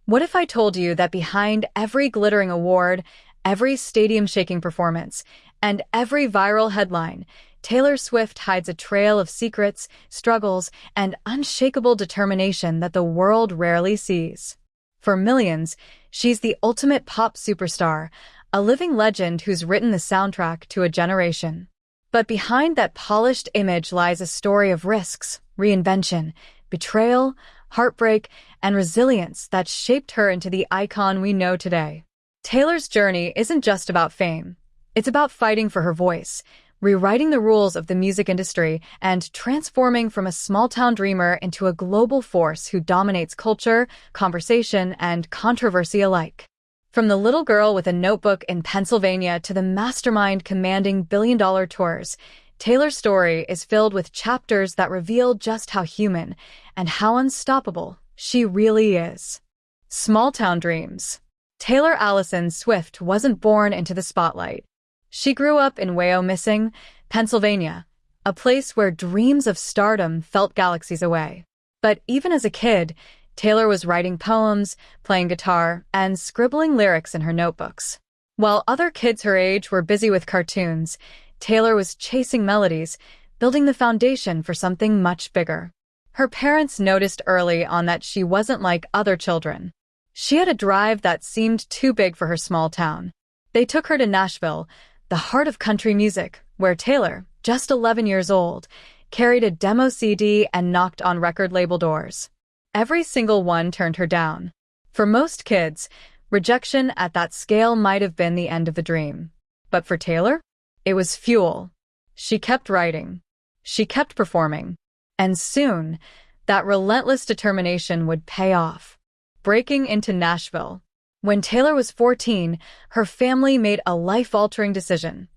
What if I told you that behind every glittering award, every stadium-shaking performance, and every viral headline, Taylor Swift hides a trail of secrets, struggles, and unshakable determination that the world rarely sees? For millions, she's the ultimate pop superstar, a living legend who's written the soundtrack to a generation. But behind that polished image lies a story of risks, reinvention, betrayal, heartbreak, and resilience that shaped her into the icon we know today. Taylor's journey isn't just about fame. It's about fighting for her voice, rewriting the rules of the music industry, and transforming from a small-town dreamer into a global force who dominates culture, conversation, and controversy alike. From the little girl with a notebook in Pennsylvania to the mastermind commanding billion-dollar tours, Taylor's story is filled with chapters that reveal just how human and how unstoppable she really is. Small-town dreams. Taylor Allison Swift wasn't born into the spotlight. She grew up in Wyoming, Pennsylvania, a place where dreams of stardom felt galaxies away. But even as a kid, Taylor was writing poems, playing guitar, and scribbling lyrics in her notebooks. While other kids her age were busy with cartoons, Taylor was chasing melodies, building the foundation for something much bigger. Her parents noticed early on that she wasn't like other children. She had a drive that seemed too big for her small town. They took her to Nashville, the heart of country music, where Taylor, just 11 years old, carried a demo CD and knocked on record label doors. Every single one turned her down. For most kids, rejection at that scale might have been the end of the dream. But for Taylor, it was fuel. She kept writing. She kept performing. And soon, that relentless determination would pay off. Breaking into Nashville. When Taylor was 14, her family made a life-altering decision.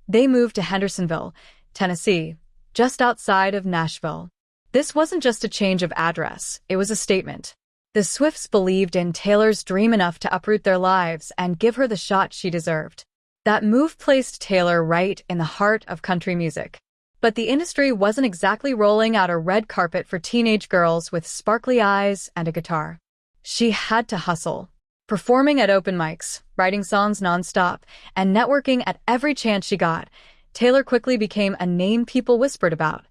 They moved to Hendersonville, Tennessee, just outside of Nashville. This wasn't just a change of address, it was a statement. The Swifts believed in Taylor's dream enough to uproot their lives and give her the shot she deserved. That move placed Taylor right in the heart of country music. But the industry wasn't exactly rolling out a red carpet for teenage girls with sparkly eyes and a guitar. She had to hustle. Performing at open mics, writing songs nonstop, and networking at every chance she got, Taylor quickly became a name people whispered about.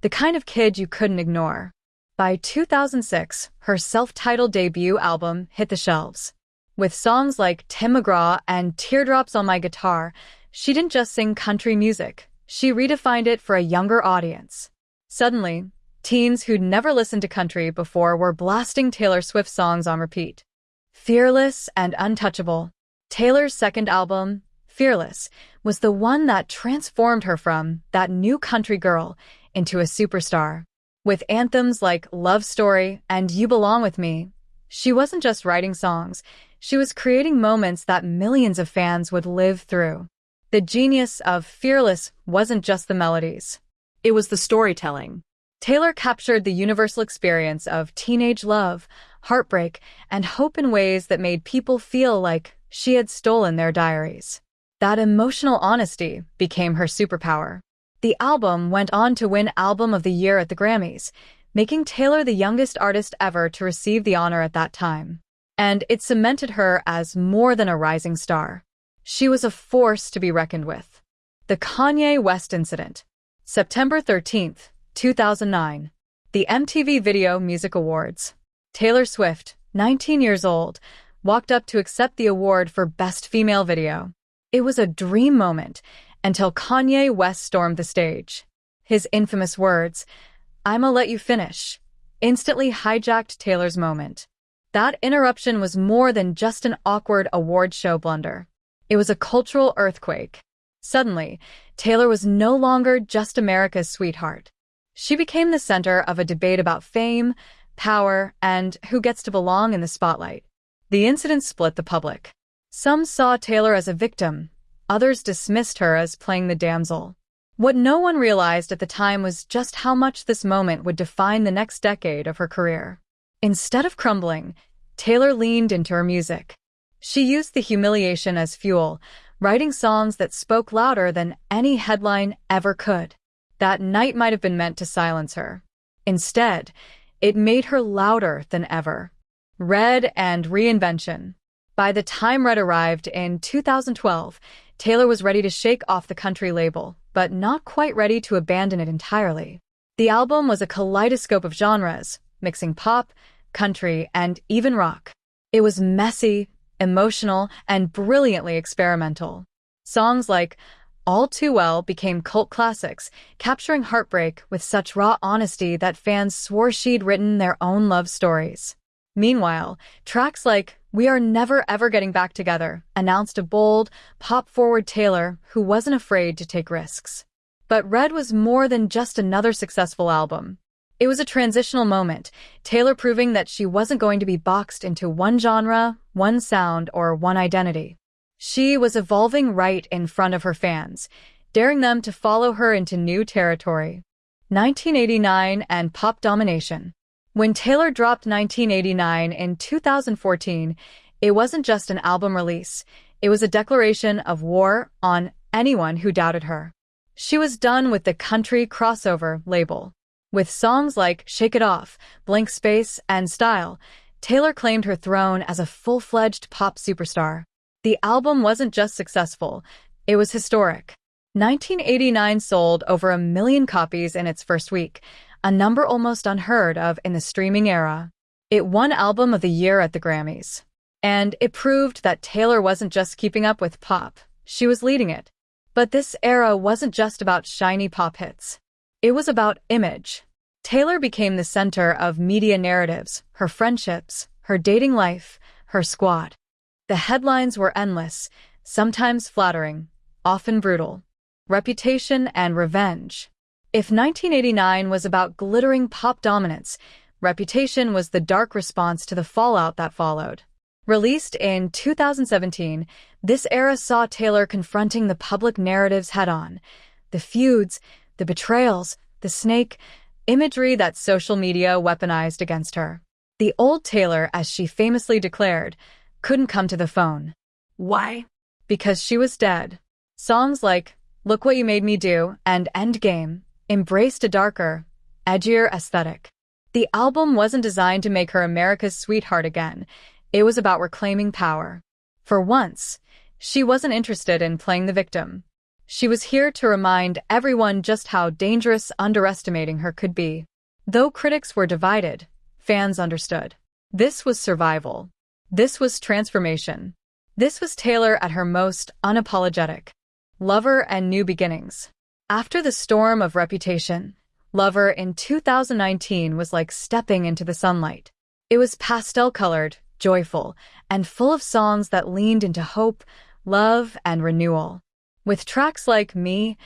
The kind of kid you couldn't ignore. By 2006, her self-titled debut album hit the shelves. With songs like Tim McGraw and Teardrops on My Guitar, she didn't just sing country music, she redefined it for a younger audience. Suddenly, teens who'd never listened to country before were blasting Taylor Swift songs on repeat. Fearless and Untouchable. Taylor's second album, Fearless, was the one that transformed her from that new country girl into a superstar. With anthems like Love Story and You Belong With Me, she wasn't just writing songs, she was creating moments that millions of fans would live through. The genius of Fearless wasn't just the melodies. It was the storytelling. Taylor captured the universal experience of teenage love, heartbreak, and hope in ways that made people feel like she had stolen their diaries. That emotional honesty became her superpower. The album went on to win Album of the Year at the Grammys, making Taylor the youngest artist ever to receive the honor at that time. And it cemented her as more than a rising star. She was a force to be reckoned with. The Kanye West Incident. September 13th, 2009. The MTV Video Music Awards. Taylor Swift, 19 years old, walked up to accept the award for Best Female Video. It was a dream moment until Kanye West stormed the stage. His infamous words, "I'ma let you finish," instantly hijacked Taylor's moment. That interruption was more than just an awkward award show blunder. It was a cultural earthquake. Suddenly, Taylor was no longer just America's sweetheart. She became the center of a debate about fame, power, and who gets to belong in the spotlight. The incident split the public. Some saw Taylor as a victim, others dismissed her as playing the damsel. What no one realized at the time was just how much this moment would define the next decade of her career. Instead of crumbling, Taylor leaned into her music. She used the humiliation as fuel, writing songs that spoke louder than any headline ever could. That night might have been meant to silence her. Instead, it made her louder than ever. Red and reinvention. By the time Red arrived in 2012, Taylor was ready to shake off the country label, but not quite ready to abandon it entirely. The album was a kaleidoscope of genres, mixing pop, country, and even rock. It was messy, emotional, and brilliantly experimental. Songs like All Too Well became cult classics, capturing heartbreak with such raw honesty that fans swore she'd written their own love stories. Meanwhile, tracks like We Are Never Ever Getting Back Together announced a bold, pop-forward Taylor who wasn't afraid to take risks. But Red was more than just another successful album. It was a transitional moment, Taylor proving that she wasn't going to be boxed into one genre, one sound, or one identity. She was evolving right in front of her fans, daring them to follow her into new territory. 1989 and pop domination. When Taylor dropped 1989 in 2014, it wasn't just an album release, it was a declaration of war on anyone who doubted her. She was done with the country crossover label. With songs like Shake It Off, Blank Space, and Style, Taylor claimed her throne as a full-fledged pop superstar. The album wasn't just successful, it was historic. 1989 sold over 1 million copies in its first week, a number almost unheard of in the streaming era. It won Album of the Year at the Grammys. And it proved that Taylor wasn't just keeping up with pop, she was leading it. But this era wasn't just about shiny pop hits. It was about image. Taylor became the center of media narratives, her friendships, her dating life, her squad. The headlines were endless, sometimes flattering, often brutal. Reputation and revenge. If 1989 was about glittering pop dominance, Reputation was the dark response to the fallout that followed. Released in 2017, this era saw Taylor confronting the public narratives head-on. The feuds, the betrayals, the snake, imagery that social media weaponized against her. The old Taylor, as she famously declared, couldn't come to the phone. Why? Because she was dead. Songs like Look What You Made Me Do and Endgame embraced a darker, edgier aesthetic. The album wasn't designed to make her America's sweetheart again. It was about reclaiming power. For once, she wasn't interested in playing the victim. She was here to remind everyone just how dangerous underestimating her could be. Though critics were divided, fans understood. This was survival. This was transformation. This was Taylor at her most unapologetic. Lover and New Beginnings. After the storm of Reputation, Lover in 2019 was like stepping into the sunlight. It was pastel-colored, joyful, and full of songs that leaned into hope, love, and renewal. With tracks like Me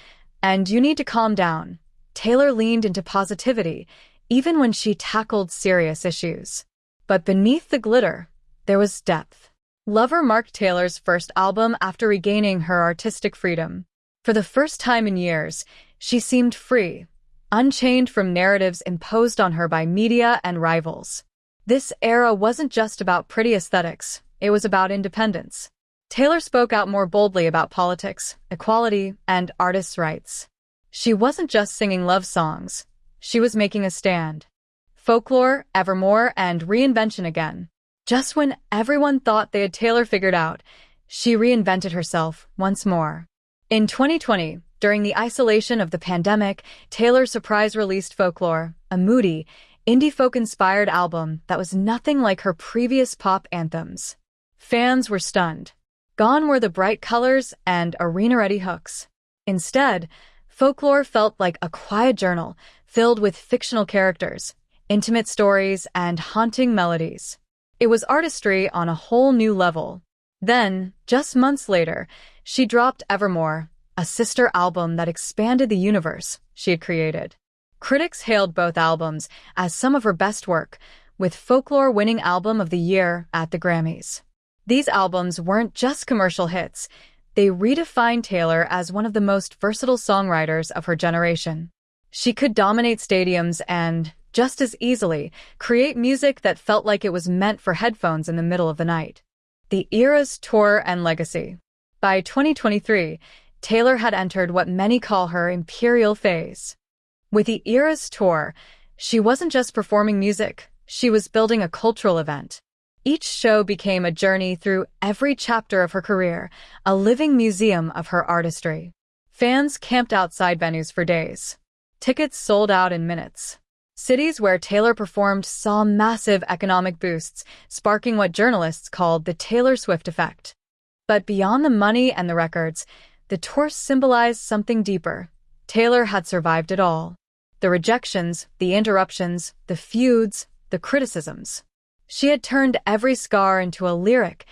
and You Need to Calm Down, Taylor leaned into positivity, even when she tackled serious issues. But beneath the glitter, there was depth. Lover marked Taylor's first album after regaining her artistic freedom. For the first time in years, she seemed free, unchained from narratives imposed on her by media and rivals. This era wasn't just about pretty aesthetics, it was about independence. Taylor spoke out more boldly about politics, equality, and artists' rights. She wasn't just singing love songs, she was making a stand. Folklore, Evermore, and Reinvention Again. Just when everyone thought they had Taylor figured out, she reinvented herself once more. In 2020, during the isolation of the pandemic, Taylor surprise-released Folklore, a moody, indie folk-inspired album that was nothing like her previous pop anthems. Fans were stunned. Gone were the bright colors and arena-ready hooks. Instead, Folklore felt like a quiet journal filled with fictional characters, intimate stories, and haunting melodies. It was artistry on a whole new level. Then, just months later, she dropped Evermore, a sister album that expanded the universe she had created. Critics hailed both albums as some of her best work, with Folklore winning Album of the Year at the Grammys. These albums weren't just commercial hits, they redefined Taylor as one of the most versatile songwriters of her generation. She could dominate stadiums and, just as easily, create music that felt like it was meant for headphones in the middle of the night. The era's tour and legacy. By 2023, Taylor had entered what many call her imperial phase. With the era's tour, she wasn't just performing music, she was building a cultural event. Each show became a journey through every chapter of her career, a living museum of her artistry. Fans camped outside venues for days. Tickets sold out in minutes. Cities where Taylor performed saw massive economic boosts, sparking what journalists called the Taylor Swift effect. But beyond the money and the records, the tour symbolized something deeper. Taylor had survived it all. The rejections, the interruptions, the feuds, the criticisms. She had turned every scar into a lyric,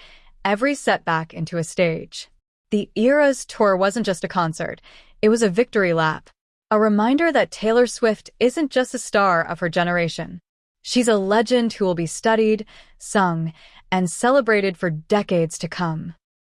every setback into a stage. The Eras Tour wasn't just a concert, it was a victory lap. A reminder that Taylor Swift isn't just a star of her generation. She's a legend who will be studied, sung, and celebrated for decades to come.